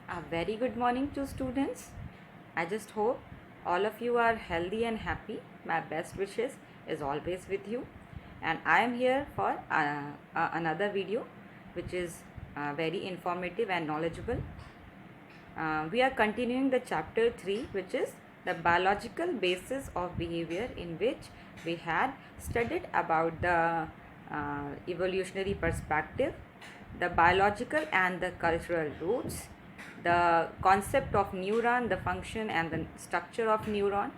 A very good morning to students. I just hope all of you are healthy and happy. My best wishes is always with you. And I am here for another video which is very informative and knowledgeable. We are continuing the chapter 3, which is the biological basis of behavior, in which we had studied about the evolutionary perspective, the biological and the cultural roots, the concept of neuron, the function and the structure of neuron,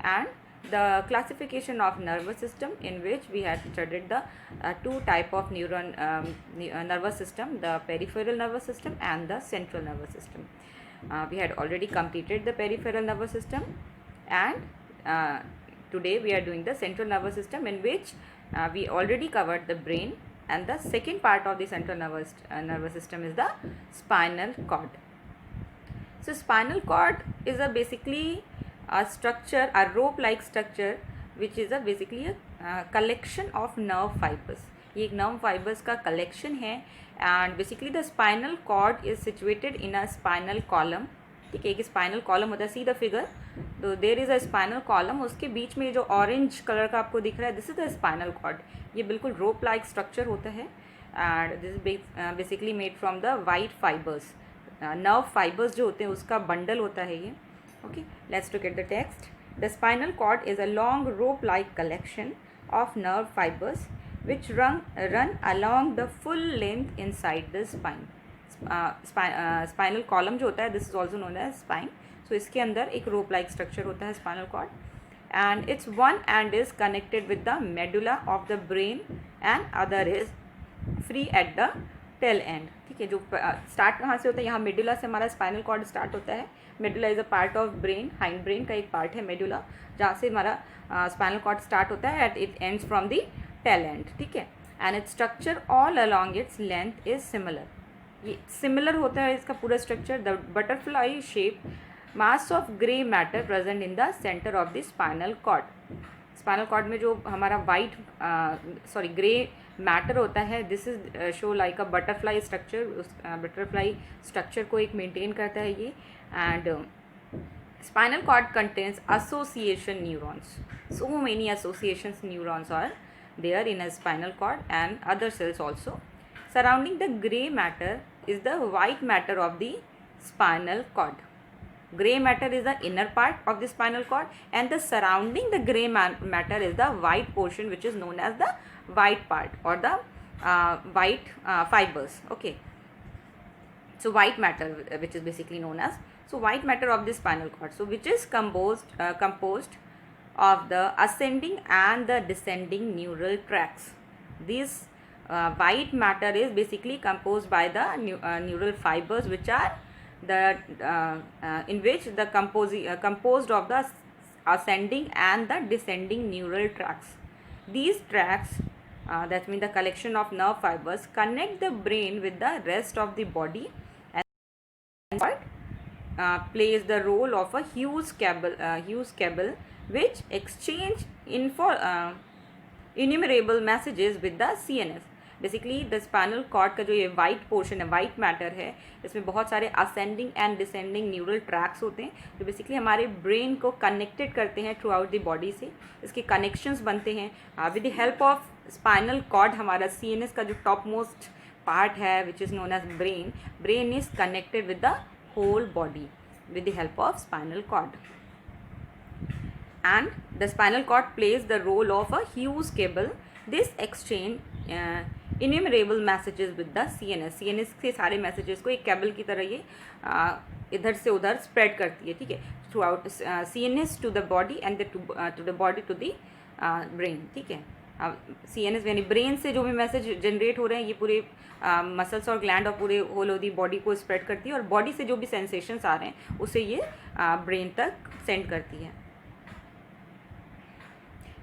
and the classification of nervous system, in which we had studied the two type of nervous system, the peripheral nervous system and the central nervous system. We had already completed the peripheral nervous system, and today we are doing the central nervous system, in which we already covered the brain, and the second part of the central nervous system is the spinal cord. So spinal cord is basically a structure, a rope like structure, which is basically a collection of nerve fibers. ये एक nerve fibers का collection है, and basically the spinal cord is situated in a spinal column. ठीक है, एक spinal column होता है, see the figure, तो there is a spinal column, उसके बीच में जो orange color का आपको दिख रहा है, this is the spinal cord. ये बिल्कुल rope like structure होता है, and this is basically made from the white fibers. Nerve fibres जो होते हैं उसका बंडल होता है ये. Okay, let's look at the text. The spinal cord is a long rope like collection of nerve fibres which run along the full length inside the spine. Spinal column जो होता है, this is also known as spine. So इसके अंदर एक rope like structure होता है spinal cord, and its one end is connected with the medulla of the brain and other is free at the tail end. ठीक है, जो start कहाँ से होता है, यहाँ मेडुला से हमारा स्पाइनल कॉर्ड स्टार्ट होता है. Medulla is a part of brain, hind brain का एक पार्ट है मेडुला, जहाँ से हमारा स्पाइनल कॉर्ड स्टार्ट होता है, at it ends from the tail end. ठीक है, and its structure all along its length is similar. ये सिमिलर होता है इसका पूरा structure. The butterfly shape mass of grey matter present in the centre of the spinal cord. Spinal cord में जो हमारा ग्रे मैटर होता है, this is show like a butterfly structure. उस बटरफ्लाई स्ट्रक्चर को एक मेंटेन करता है ये. And spinal cord contains association neurons. So many associations neurons are there in a spinal cord and other cells also. Surrounding the grey matter is the white matter of the spinal cord. Gray matter is the inner part of the spinal cord, and the surrounding the gray matter is the white portion, which is known as the white part or the white fibers. Okay, so white matter, which is basically known as, so white matter of the spinal cord, so which is composed of the ascending and the descending neural tracts. This white matter is basically composed by the neural fibers, which are in which the composed of the ascending and the descending neural tracts. These tracts, that means the collection of nerve fibers, connect the brain with the rest of the body, and plays the role of a huge cable which exchange innumerable messages with the CNS. Basically the spinal cord का जो ये white portion है, white matter है, इसमें बहुत सारे ascending and descending neural tracts होते हैं, जो बेसिकली हमारे ब्रेन को कनेक्टेड करते हैं थ्रू आउट द बॉडी से. इसके कनेक्शंस बनते हैं with the help of spinal cord. हमारा CNS का जो टॉप मोस्ट पार्ट है, which is known as brain is connected with the whole body with the help of spinal cord. And the spinal cord plays the role of a huge cable. This exchange innumerable messages with the CNS से सारे messages को एक cable की तरह ये इधर से उधर स्प्रेड करती है. ठीक है, through out CNS to the body and to the body to the brain. ठीक है, CNS यानी ब्रेन से जो भी मैसेज जनरेट हो रहे हैं, ये पूरे मसल्स और ग्लैंड और पूरे होल ऑफ दी बॉडी को स्प्रेड करती है, और बॉडी से जो भी सेंसेशंस आ रहे हैं उसे ये ब्रेन तक सेंड करती है.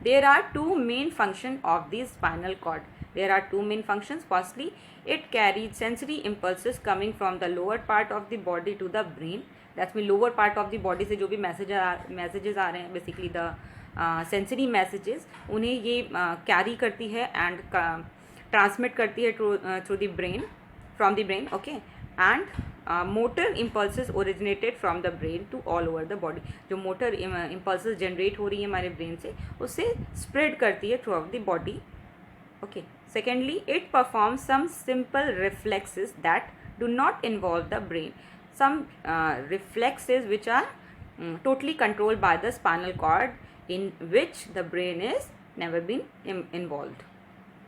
There are two main functions of the spinal cord. There are two main functions. Firstly, it carries sensory impulses coming from the lower part of the body to the brain. That's mean lower part of the body से जो भी messages आ रहे हैं, basically the sensory messages, उन्हें ये carry करती है and transmit करती है through the brain, from the brain. Okay, and motor impulses originated from the brain to all over the body. जो मोटर इम्पल्सेस जनरेट हो रही है हमारे ब्रेन से, उससे स्प्रेड करती है through out the body. Okay. Secondly, it performs some simple reflexes that do not involve the brain. Some reflexes which are totally controlled by the spinal cord, in which the brain is never been involved.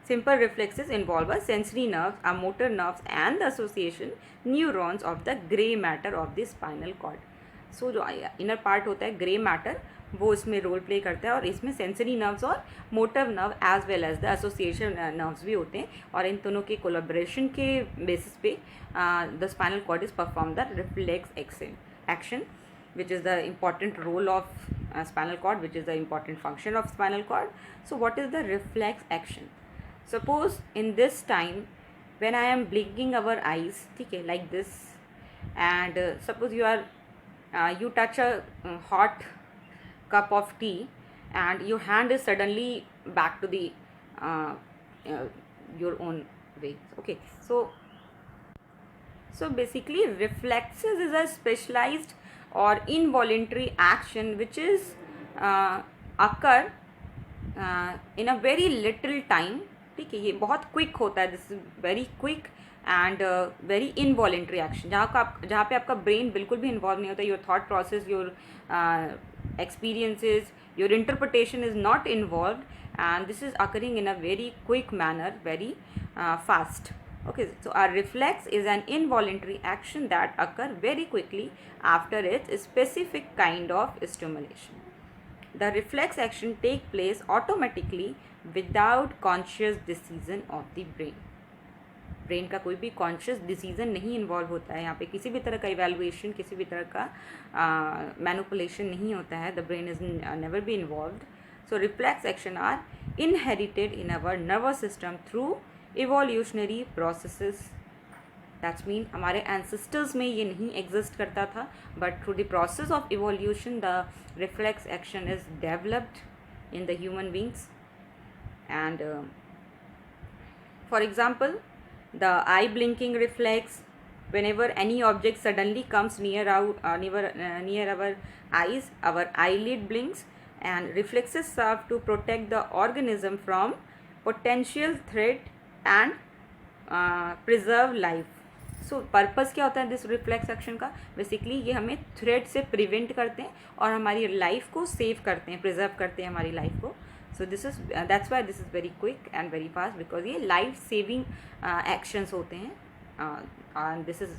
Simple reflexes involve a sensory nerves, a motor nerves and the association neurons of the gray matter of the spinal cord. So जो inner part होता है gray matter, वो इसमें role play करता है और इसमें sensory nerves और motor nerve as well as the association nerves भी होते हैं, और इन दोनों के कोलाब्रेशन के बेसिस पे the spinal cord is perform the reflex action, which is the important role of spinal cord, which is the important function of spinal cord. So what is the reflex action? Suppose in this time when I am blinking our eyes, okay, like this, and suppose you touch a hot cup of tea and your hand is suddenly back to the your own way. Okay, so basically reflexes is a specialized or involuntary action which is occur in a very little time. ठीक है, ये बहुत quick होता है. This is very quick and very involuntary action, जहाँ पे आपका brain बिल्कुल भी इन्वॉल्व नहीं होता. Your thought process, your experiences, your interpretation is not involved, and this is occurring in a very quick manner, very fast. Okay, so our reflex is an involuntary action that occur very quickly after its specific kind of stimulation. The reflex action take place automatically without conscious decision of the brain. Brain का कोई भी conscious decision नहीं involve होता है. यहाँ पे किसी भी तरह का इवेलुएशन, किसी भी तरह का मैनिपुलेशन नहीं होता है. The brain is never be involved. So reflex action are inherited in our nervous system through evolutionary processes. That's mean हमारे एंसेस्टर्स में ये नहीं एग्जिस्ट करता था, but through the process of evolution the reflex action is developed in the human beings. And for example, the eye blinking reflex, whenever any object suddenly comes near our eyes, our eyelid blinks, and reflexes serve to protect the organism from potential threat and preserve life. So purpose क्या होता है this reflex action का? Basically ये हमें threat से prevent करते हैं और हमारी लाइफ को सेव करते हैं, प्रिजर्व करते हैं हमारी लाइफ को. So this is that's why this is very quick and very fast, because ये life saving actions होते हैं. And this is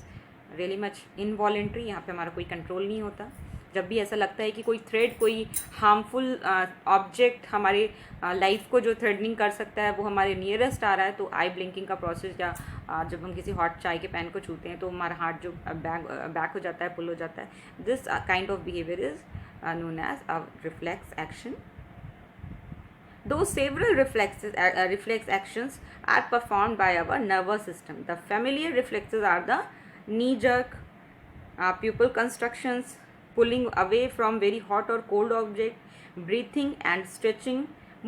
really much involuntary. यहाँ पे हमारा कोई कंट्रोल नहीं होता. जब भी ऐसा लगता है कि कोई थ्रेड, कोई हार्मफुल ऑब्जेक्ट हमारे लाइफ को जो थ्रेडनिंग कर सकता है वो हमारे नियरेस्ट आ रहा है, तो आई ब्लिंकिंग का प्रोसेस, या जब हम किसी हॉट चाय के पैन को छूते हैं तो हमारा हार्ट जो बैक हो जाता है, पुल हो जाता है. This kind of behaviour is known as a reflex action. Though several reflex actions are performed by our nervous system, the familiar reflexes are the knee-jerk, pupil constructions, pulling away from very hot or cold object, breathing and stretching.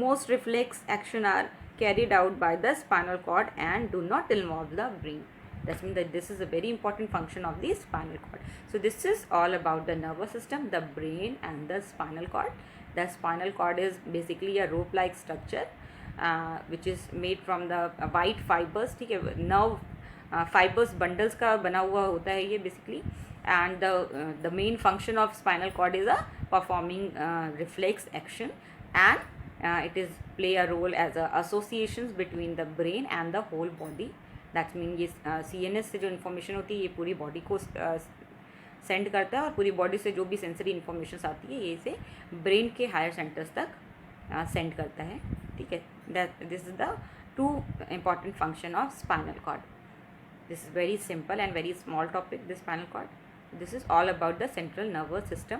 Most reflex action are carried out by the spinal cord and do not involve the brain. That means that this is a very important function of the spinal cord. So this is all about the nervous system, the brain and the spinal cord. The spinal cord is basically a rope-like structure which is made from the white fibers. ठीक है, nerve fibers bundles का बना हुआ होता है ये basically. And the main function of spinal cord is a performing reflex action, and it is play a role as a associations between the brain and the whole body. That means ये CNS से जो information होती है ये पूरी body को send करता है, और पूरी बॉडी से जो भी सेंसरी इन्फॉर्मेशन आती है ये इसे ब्रेन के हायर सेंटर्स तक सेंड करता है. ठीक है, this is the two important function of spinal cord. This is very simple and very small topic, this spinal cord. This is all about the central nervous system.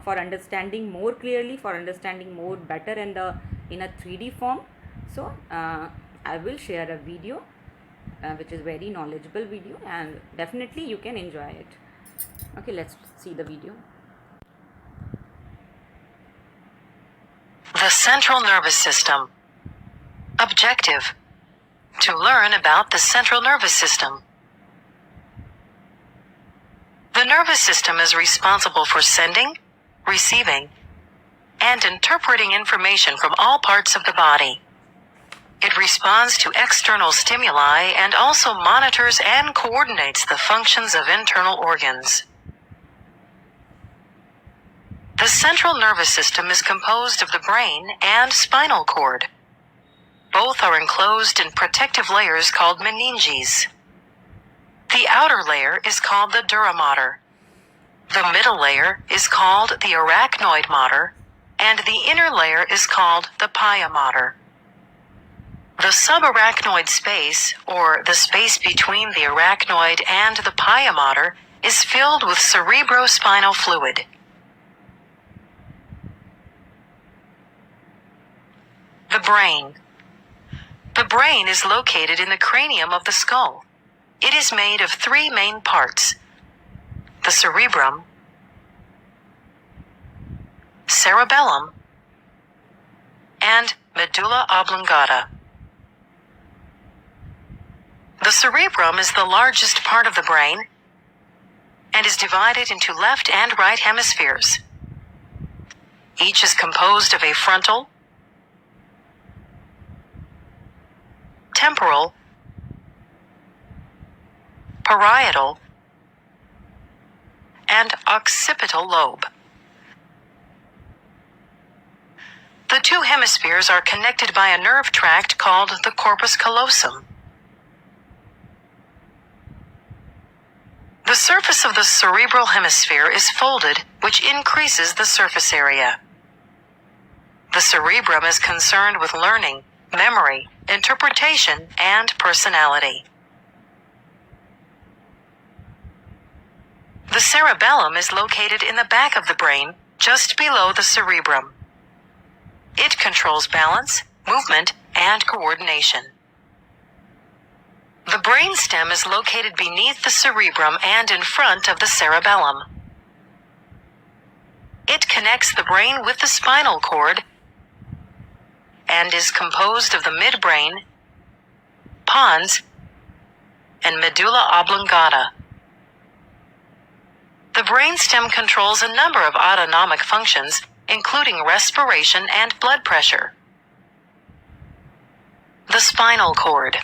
For understanding more clearly, for understanding more better in a 3D form, so I will share a video which is very knowledgeable video, and definitely you can enjoy it. Okay, let's see the video. The central nervous system. Objective: to learn about the central nervous system. The nervous system is responsible for sending, receiving, and interpreting information from all parts of the body. It responds to external stimuli and also monitors and coordinates the functions of internal organs. The central nervous system is composed of the brain and spinal cord. Both are enclosed in protective layers called meninges. The outer layer is called the dura mater. The middle layer is called the arachnoid mater, and the inner layer is called the pia mater. The subarachnoid space, or the space between the arachnoid and the pia mater, is filled with cerebrospinal fluid. The brain. The brain is located in the cranium of the skull. It is made of three main parts: the cerebrum, cerebellum, and medulla oblongata. The cerebrum is the largest part of the brain and is divided into left and right hemispheres. Each is composed of a frontal, temporal, parietal, and occipital lobe. The two hemispheres are connected by a nerve tract called the corpus callosum. The surface of the cerebral hemisphere is folded, which increases the surface area. The cerebrum is concerned with learning, memory, interpretation, and personality. The cerebellum is located in the back of the brain, just below the cerebrum. It controls balance, movement, and coordination. The brainstem is located beneath the cerebrum and in front of the cerebellum. It connects the brain with the spinal cord and is composed of the midbrain, pons, and medulla oblongata. The brainstem controls a number of autonomic functions, including respiration and blood pressure. The spinal cord.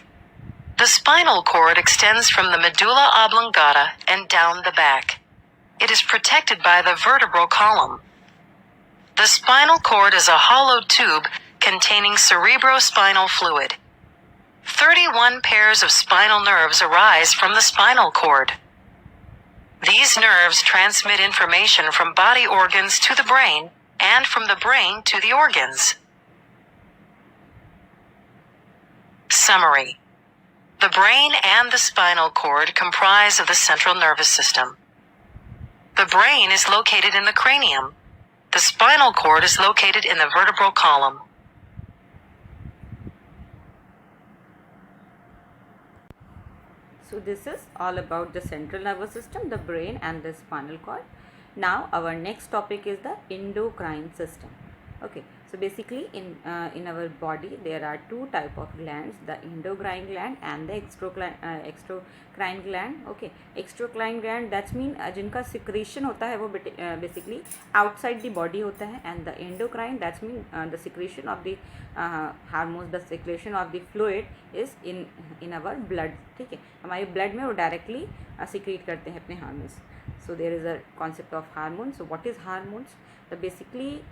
The spinal cord extends from the medulla oblongata and down the back. It is protected by the vertebral column. The spinal cord is a hollow tube containing cerebrospinal fluid. 31 pairs of spinal nerves arise from the spinal cord. These nerves transmit information from body organs to the brain and from the brain to the organs. Summary. The brain and the spinal cord comprise of the central nervous system. The brain is located in the cranium. The spinal cord is located in the vertebral column. So this is all about the central nervous system, the brain and the spinal cord. Now our next topic is the endocrine system. Okay, so basically in our body there are two type of glands, the endocrine gland and the exocrine gland. Okay, exocrine gland that's mean जिनका secretion होता है वो basically outside the body होता है, and the endocrine that's mean the secretion of the hormones, the secretion of the fluid is in our blood. ठीक है, हमारे blood में वो directly secrete करते हैं अपने hormones. So there is a concept of hormones. So what is hormones? So basically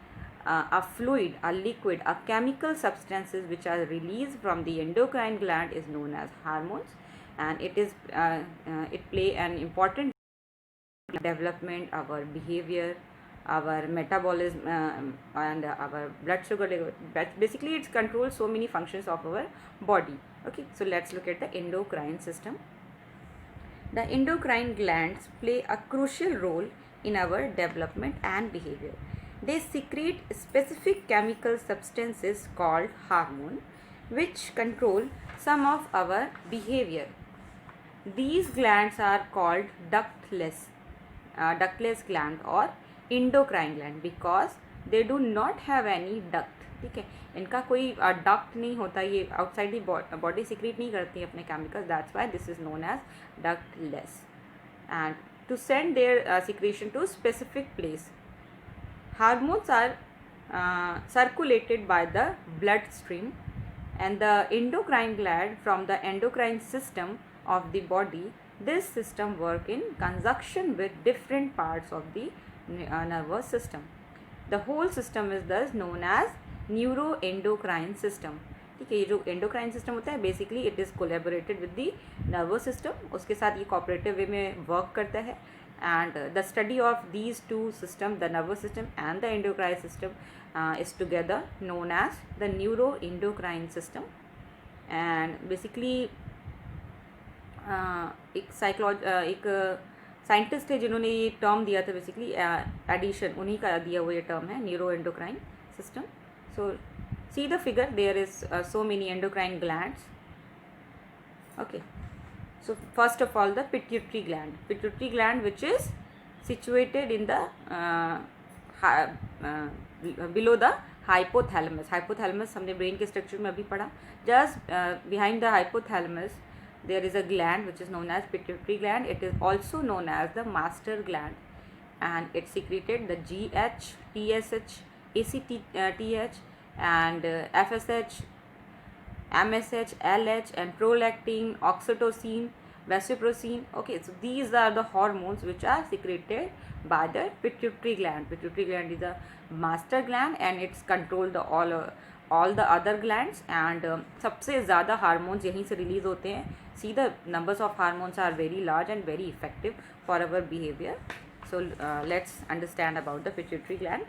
a fluid, a liquid, a chemical substances which are released from the endocrine gland is known as hormones, and it is it play an important development, our behavior, our metabolism, and our blood sugar level. Basically it controls so many functions of our body. Okay, so let's look at the endocrine system. The endocrine glands play a crucial role in our development and behavior. They secrete specific chemical substances called hormone, which control some of our behavior. These glands are called ductless gland or endocrine gland because they do not have any duct. ठीक है, इनका कोई duct नहीं होता, ये outside the body secrete नहीं करती है अपने chemicals, that's why this is known as ductless. And to send their secretion to specific place. Hormones are circulated by the bloodstream, and the endocrine gland from the endocrine system of the body. This system work in conjunction with different parts of the nervous system. The whole system is thus known as neuroendocrine system. ठीक है, ये जो endocrine system होता है basically it is collaborated with the nervous system, उसके साथ ये cooperative वे में वर्क करता है. And the study of these two systems, the nervous system and the endocrine system, is together known as the neuroendocrine system. And basically एक scientist है जिन्होंने ये टर्म दिया था, बेसिकली एडिशन उन्हीं का दिया हुआ ये टर्म है neuroendocrine system. So see the figure, there is so many endocrine glands. Okay, so first of all the pituitary gland which is situated in the below the hypothalamus. हमने brain के structure में अभी पढ़ा. just behind the hypothalamus there is a gland which is known as pituitary gland. It is also known as the master gland, and it secreted the GH, TSH, ACTH and FSH, MSH, LH and prolactin, oxytocin, vasopressin. Okay, so these are the hormones which are secreted by the pituitary gland. Pituitary gland is a master gland and it's control the all the other glands, and सबसे ज़्यादा hormones यहीं से release होते हैं. See, the numbers of hormones are very large and very effective for our behavior. So let's understand about the pituitary gland.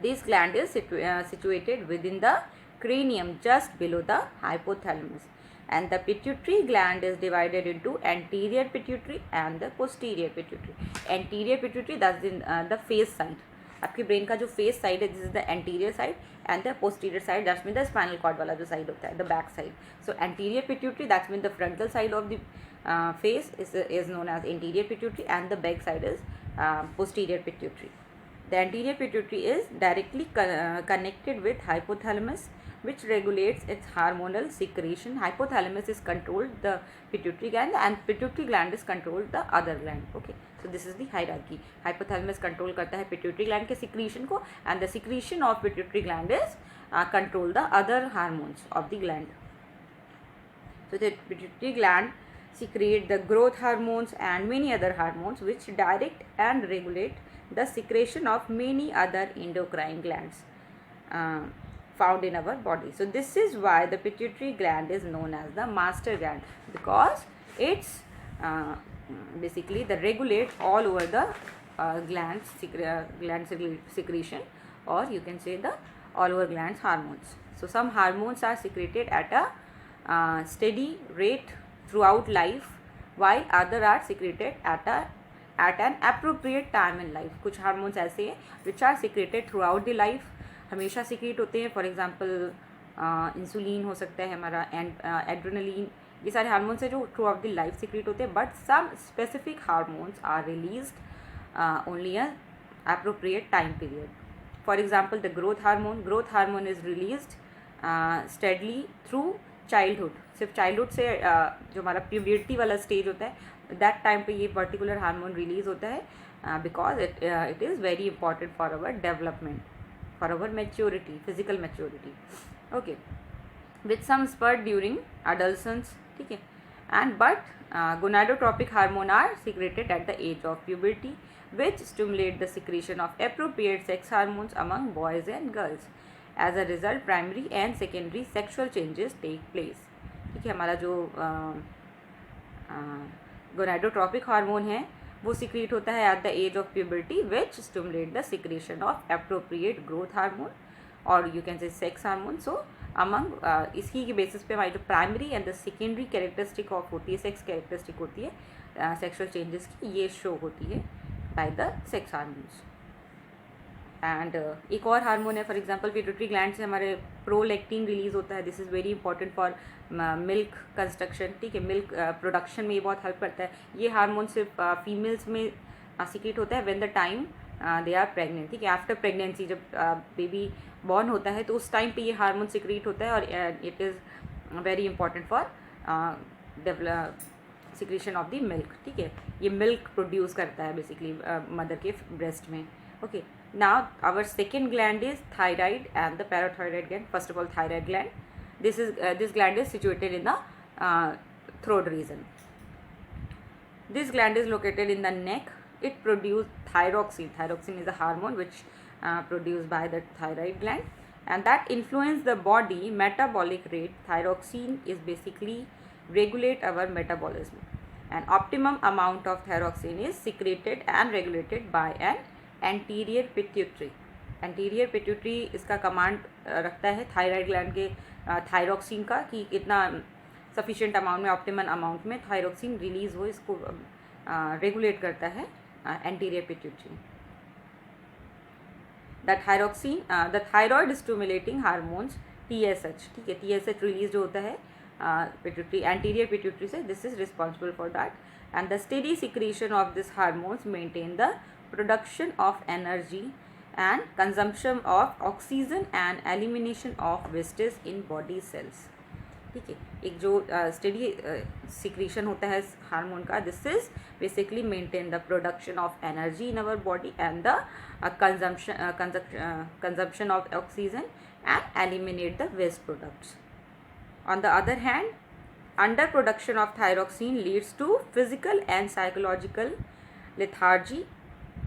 This gland is situated within the cranium just below the hypothalamus, and the pituitary gland is divided into anterior pituitary and the posterior pituitary. Anterior pituitary, that's in the face side. आपके brain का जो face side है, this is the anterior side, and the posterior side that's mean the spinal cord वाला जो side होता है, the back side. So anterior pituitary that's mean the frontal side of the face is known as anterior pituitary, and the back side is posterior pituitary. The anterior pituitary is directly connected with hypothalamus, which regulates its hormonal secretion. Hypothalamus is controlled the pituitary gland, and pituitary gland is controlled the other gland. Okay, so this is the hierarchy. Hypothalamus control करता है pituitary gland के secretion को, and the secretion of pituitary gland is control the other hormones of the gland. So the pituitary gland secrete the growth hormones and many other hormones which direct and regulate the secretion of many other endocrine glands found in our body. So this is why the pituitary gland is known as the master gland, because it's basically the regulate all over the gland secretion, or you can say the all over glands hormones. So some hormones are secreted at a steady rate throughout life, while other are secreted at an appropriate time in life. कुछ hormones ऐसे हैं which are secreted throughout the life, हमेशा secrete होते हैं. For example insulin हो सकता है हमारा, एड्रेनलिन, ये सारे हार्मोन्स हैं जो through out the life secrete होते हैं. But some specific hormones are released only a appropriate time period. For example the growth hormone is released steadily through childhood. सिर्फ चाइल्डहुड से जो हमारा प्यूबर्टी वाला स्टेज होता है, दैट टाइम पे ये पर्टिकुलर हार्मोन रिलीज होता है, because it is very important for our development, for our maturity, physical maturity. Okay, with some spurt during adolescence. ठीक है, and but gonadotropic hormone are secreted at the age of puberty, which stimulate the secretion of appropriate sex hormones among boys and girls. As a result, primary and secondary sexual changes take place. ठीक है, हमारा जो gonadotropic hormone है वो secrete होता है at the age of puberty, which stimulate the secretion of appropriate growth hormone, और you can say sex hormone. So among इसी के बेसिस पे हमारी जो primary and the secondary characteristic of होती है, सेक्स कैरेक्टरिस्टिक होती है सेक्शुअल चेंजेस की, ये शो होती है by the sex hormones. And एक और हार्मोन है, फॉर एग्जांपल पिट्यूटरी ग्लैंड से हमारे प्रोलैक्टिन रिलीज होता है. This is very important for milk construction. ठीक है, मिल्क प्रोडक्शन में ये बहुत हेल्प करता है. ये हार्मोन सिर्फ फीमेल्स में सिक्रेट होता है when the time they are pregnant. ठीक है, आफ्टर प्रेगनेंसी जब बेबी बॉर्न होता है तो उस टाइम पे ये हार्मोन सिक्रेट होता है, और it is very important for secretion of the milk, ठीक है, ये मिल्क प्रोड्यूस करता है बेसिकली मदर के ब्रेस्ट में. Okay, now our second gland is thyroid and the parathyroid gland. First of all thyroid gland, this gland is situated in the throat region. This gland is located in the neck. It produces thyroxine. Thyroxine is a hormone which produced by the thyroid gland, and that influence the body metabolic rate. Thyroxine is basically regulate our metabolism, and optimum amount of thyroxine is secreted and regulated by an anterior pituitary. Anterior pituitary इसका command रखता है thyroid gland के thyroxine का, कि कितना sufficient amount में, optimal amount में thyroxine release हो, इसको रेगुलेट करता है anterior pituitary. The thyroxine, the thyroid stimulating hormones TSH, ठीक है, TSH रिलीज जो होता है पिट्यूटरी, एंटीरियर पिट्यूटरी से, this is responsible for that. And the steady secretion of this hormones maintain the production of energy and consumption of oxygen and elimination of wastage in body cells. ठीक है, एक जो steady secretion होता है hormone का, this is basically maintain the production of energy in our body and the consumption of oxygen and eliminate the waste products. On the other hand, under production of thyroxine leads to physical and psychological lethargy.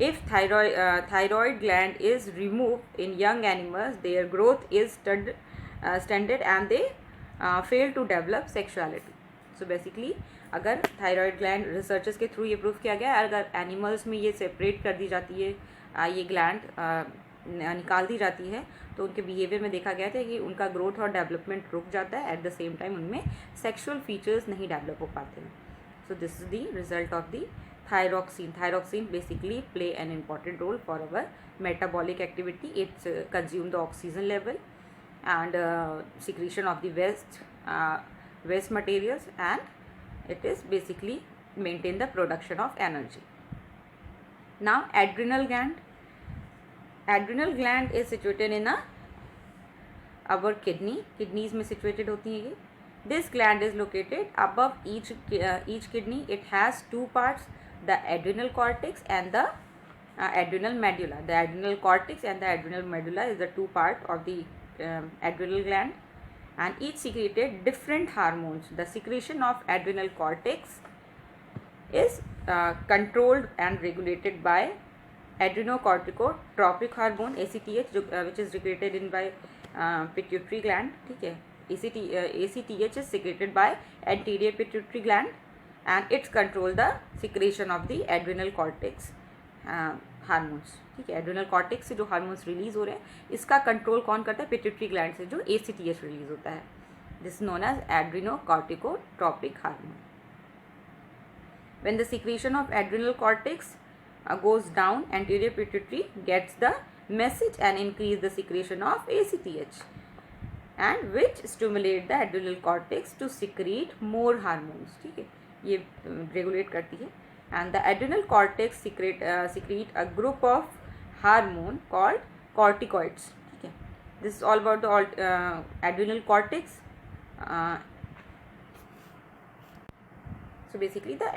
If thyroid gland is removed in young animals, their growth is stunted and they fail to develop sexuality. So basically, अगर thyroid gland researchers के through ये prove किया गया है, अगर animals में ये separate कर दी जाती है, ये ग्लैंड निकाल दी जाती है, तो उनके बिहेवियर में देखा गया था कि उनका ग्रोथ और डेवलपमेंट रुक जाता है. एट द सेम टाइम उनमें सेक्शुअल फीचर्स नहीं डेवलप हो पाते हैं. So this is the result of the thyroxine. Thyroxine basically play an important role for our metabolic activity. It consume the oxygen level and secretion of the waste materials, and it is basically maintain the production of energy. Now adrenal gland. Adrenal gland is situated in our kidneys में situated होती है ये. This gland is located above each kidney. It has two parts, the adrenal cortex and the adrenal medulla. The adrenal cortex and the adrenal medulla is the two part of the adrenal gland, and each secreted different hormones. The secretion of adrenal cortex is controlled and regulated by adrenocorticotropic hormone ACTH, which is secreted in by pituitary gland. ठीक है, ACTH is secreted by anterior pituitary gland, and it's control the secretion of the adrenal cortex hormones. ठीक है, adrenal cortex से जो hormones release हो रहे हैं, इसका कंट्रोल कौन करता है? पिट्यूटरी ग्लैंड से जो ACTH रिलीज होता है. This known as adrenocorticotropic hormone. When the secretion of adrenal cortex goes down, anterior pituitary gets the message and increase the secretion of ACTH, and which stimulate the adrenal cortex to secrete more hormones. ठीक है, ये regulate करती है. And the adrenal cortex secrete a group of hormone called corticoids. ठीक है, this is all about the adrenal cortex. So basically the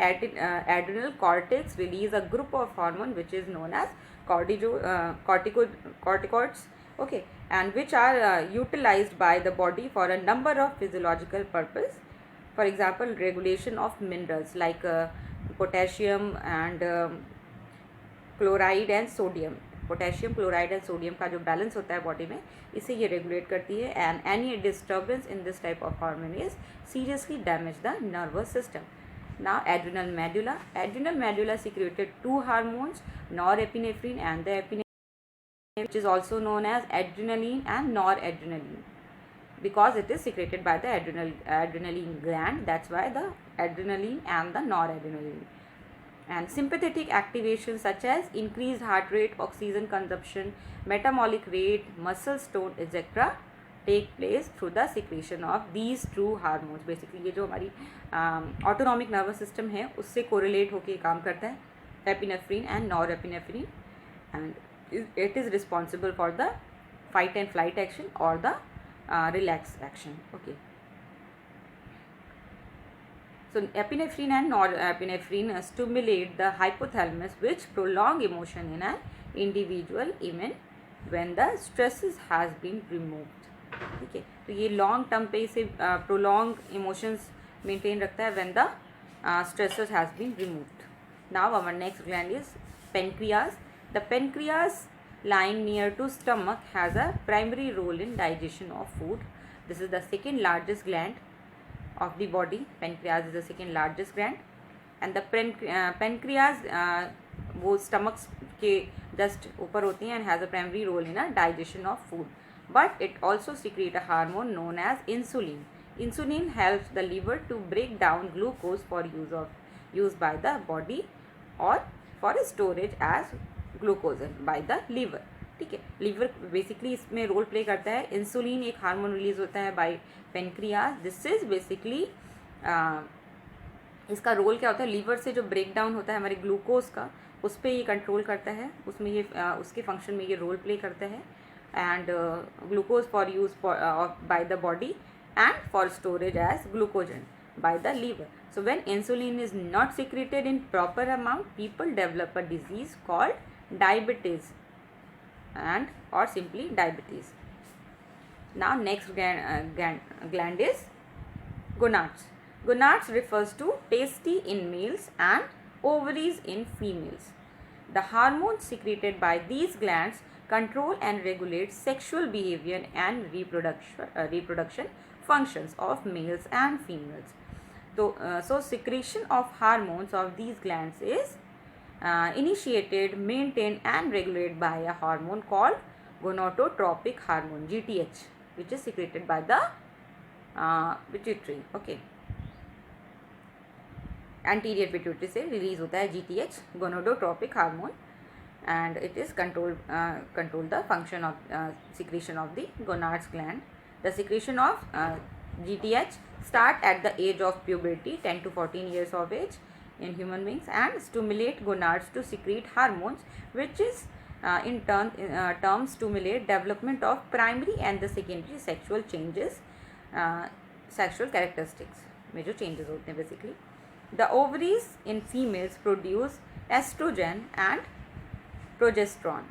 adrenal cortex release a group of hormone which is known as corticoids, okay, and which are utilized by the body for a number of physiological purpose. For example, regulation of minerals like potassium and chloride and sodium. Potassium, chloride and sodium का जो balance होता है body में, इसे ये regulate करती है. And any disturbance in this type of hormone is seriously damage the nervous system. Now adrenal medulla. Adrenal medulla secreted two hormones, norepinephrine and the epinephrine, which is also known as adrenaline and noradrenaline, because it is secreted by the adrenaline gland. That's why the adrenaline and the noradrenaline. And sympathetic activation such as increased heart rate, oxygen consumption, metabolic rate, muscle tone, etc. Take place through the secretion of these two hormones. Basically ये जो हमारी autonomic nervous system है उससे correlate होकर काम करता है, epinephrine and norepinephrine, and it is responsible for the fight and flight action और the relax action. Okay, So epinephrine and norepinephrine stimulate the hypothalamus, which prolong emotion in an individual even when the stresses has been removed. ठीक है, तो ये long term पे इसे prolong emotions maintain रखता है when the stresses has been removed. Now our next gland is pancreas. The pancreas lying near to stomach has a primary role in digestion of food. This is the second largest gland of the body. Pancreas is the second largest gland, and the pancreas वो stomach के just ऊपर होती हैं and has a primary role in a digestion of food. But it also secrete a hormone known as insulin. Insulin helps the liver to break down glucose for use by the body or for storage as glucogen by the liver. ठीक है, liver basically इसमें role play करता है. Insulin एक hormone release होता है by pancreas. This is basically इसका role क्या होता है, लीवर से जो ब्रेक डाउन होता है हमारे ग्लूकोज का, उस पर ये कंट्रोल करता है. उसमें ये उसके फंक्शन में ये रोल प्ले करता है. And glucose for use by the body and for storage as glucogen by the liver. So when insulin is not secreted in proper amount, people develop a disease called diabetes and or simply diabetes. Now next gland is gonads. Gonads refers to testes in males and ovaries in females. The hormones secreted by these glands control and regulate sexual behavior and reproduction functions of males and females. So secretion of hormones of these glands is initiated, maintained and regulated by a hormone called gonadotropic hormone GTH, which is secreted by the pituitary. Okay, anterior pituitary से release होता है GTH, gonadotropic hormone, and it is control the function of secretion of the gonads gland. The secretion of GTH start at the age of puberty, 10 to 14 years of age in human beings, and stimulate gonads to secrete hormones, which is in turn stimulate development of primary and the secondary sexual changes, sexual characteristics में जो changes होते हैं basically. The ovaries in females produce estrogen and progesterone.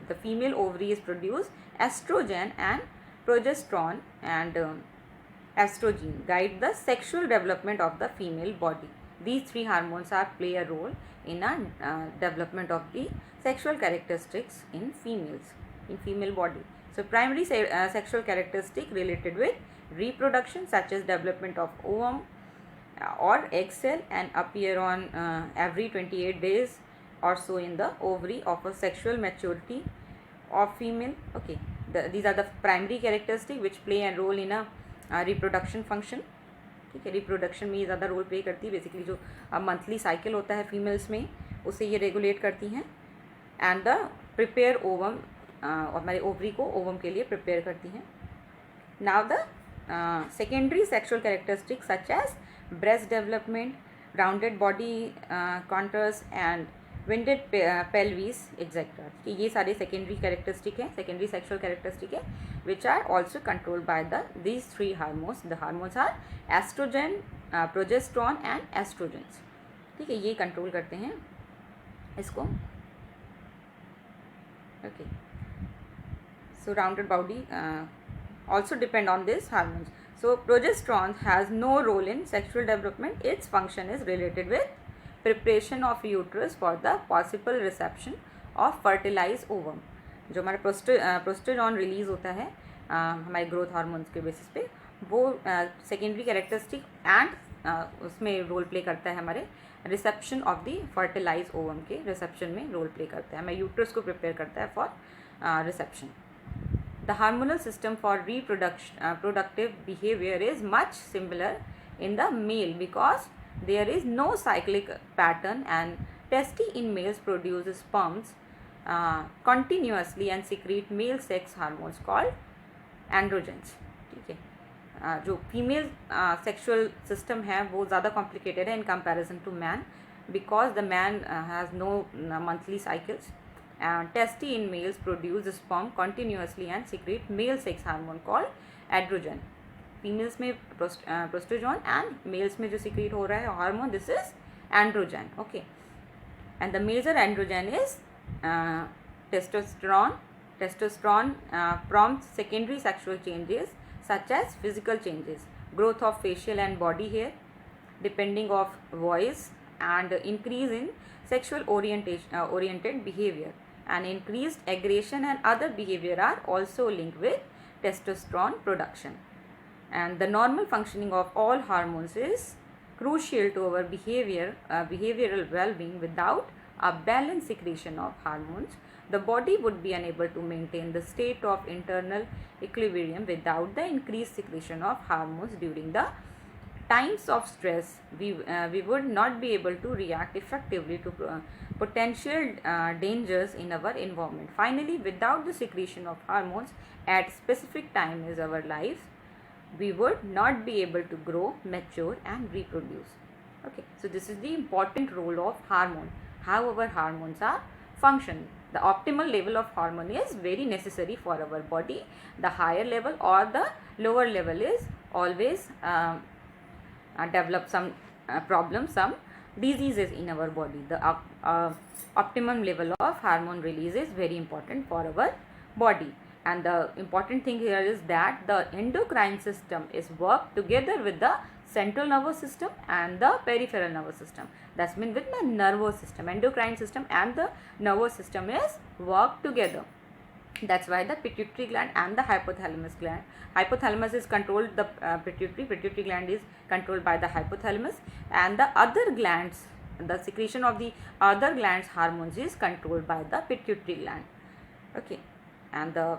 The female ovaries produce estrogen and progesterone and estrogen guide the sexual development of the female body. These three hormones play a role in a development of the sexual characteristics in females, in female body. So primary sexual characteristic related with reproduction, such as development of ovum or egg cell, and appear on every 28 days or so in the ovary of a sexual maturity of female. Okay, these are the primary characteristics which play a role in a reproduction function. ठीक है, reproduction में ये ज़्यादा role play करती है. Basically जो monthly cycle होता है फीमेल्स में, उसे ये रेगुलेट करती हैं. एंड द प्रिपेयर ओवम, हमारे ओवरी को ओवम के लिए प्रिपेयर करती हैं. Now the secondary sexual characteristics such as breast development, rounded body contours and winded pelvis etcetera. ये सारे सेकेंडरी कैरेक्टरिस्टिक हैं, सेकेंडरी सेक्शुअल कैरेक्टरिस्टिक है, which are also controlled by these three hormones. The hormones are estrogen, progesterone and estrogens. ठीक है, ये control करते हैं इसको. Okay, so rounded body also depend on these hormones. So progesterone has no role in sexual development. Its function is related with preparation of uterus for the possible reception of fertilized ovum. जो हमारा प्रोस्टेरॉन release होता है हमारे growth hormones के basis पे, वो secondary characteristic and उसमें role play करता है हमारे reception of the fertilize ovum के रिसेप्शन में रोल प्ले करता है, हमारे यूट्रस को प्रिपेयर करता है for reception. The hormonal system for reproductive behavior is much similar in the male because there is no cyclic pattern, and testes in males produce sperms continuously and secrete male sex hormones called androgens. ठीक है, जो female sexual system है वो ज़्यादा complicated है in comparison to man, because the man has no monthly cycles. Testes in males produce sperm continuously and secrete male sex hormone called androgen. Females में प्रोस्टोजोन and mails में जो secrete हो रहा है hormone, this is androgen. Okay, and the major androgen is testosterone. Testosterone prompts secondary sexual changes such as physical changes, growth of facial and body hair, depending of voice, and increase in sexual oriented behavior, and increased aggression and other behavior are also linked with testosterone production. And the normal functioning of all hormones is crucial to our behavioral well-being. Without a balanced secretion of hormones, the body would be unable to maintain the state of internal equilibrium. Without the increased secretion of hormones during the times of stress, we would not be able to react effectively to potential dangers in our environment. Finally, without the secretion of hormones at specific time in our lives, we would not be able to grow, mature and reproduce. Okay, so this is the important role of hormone, how our hormones are function. The optimal level of hormone is very necessary for our body. The higher level or the lower level is always develop some problems, some diseases in our body. The optimum level of hormone release is very important for our body. And the important thing here is that the endocrine system is work together with the central nervous system and the peripheral nervous system. That's mean with the nervous system, endocrine system and the nervous system is work together. That's why the pituitary gland and the hypothalamus gland. Hypothalamus is controlled the pituitary gland is controlled by the hypothalamus, and the other glands, the secretion of the other glands hormones is controlled by the pituitary gland. Okay, and the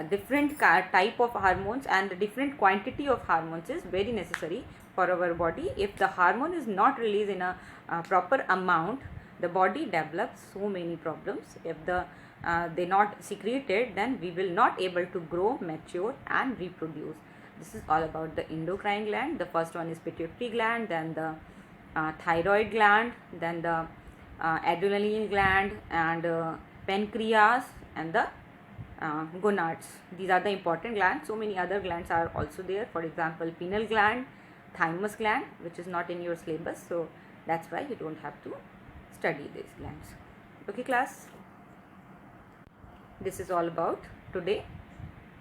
different type of hormones and the different quantity of hormones is very necessary for our body. If the hormone is not released in a proper amount, the body develops so many problems. If the they not secreted, then we will not able to grow, mature and reproduce. This is all about the endocrine gland. The first one is pituitary gland, then the thyroid gland, then the adrenaline gland, and pancreas, and the gonads. These are the important glands. So many other glands are also there. For example, pineal gland, thymus gland, which is not in your syllabus, so that's why you don't have to study these glands. Okay class, this is all about today.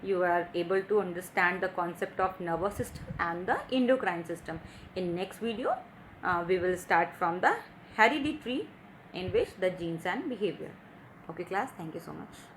You are able to understand the concept of nervous system and the endocrine system. In next video we will start from the hereditary, in which the genes and behavior. Okay class, thank you so much.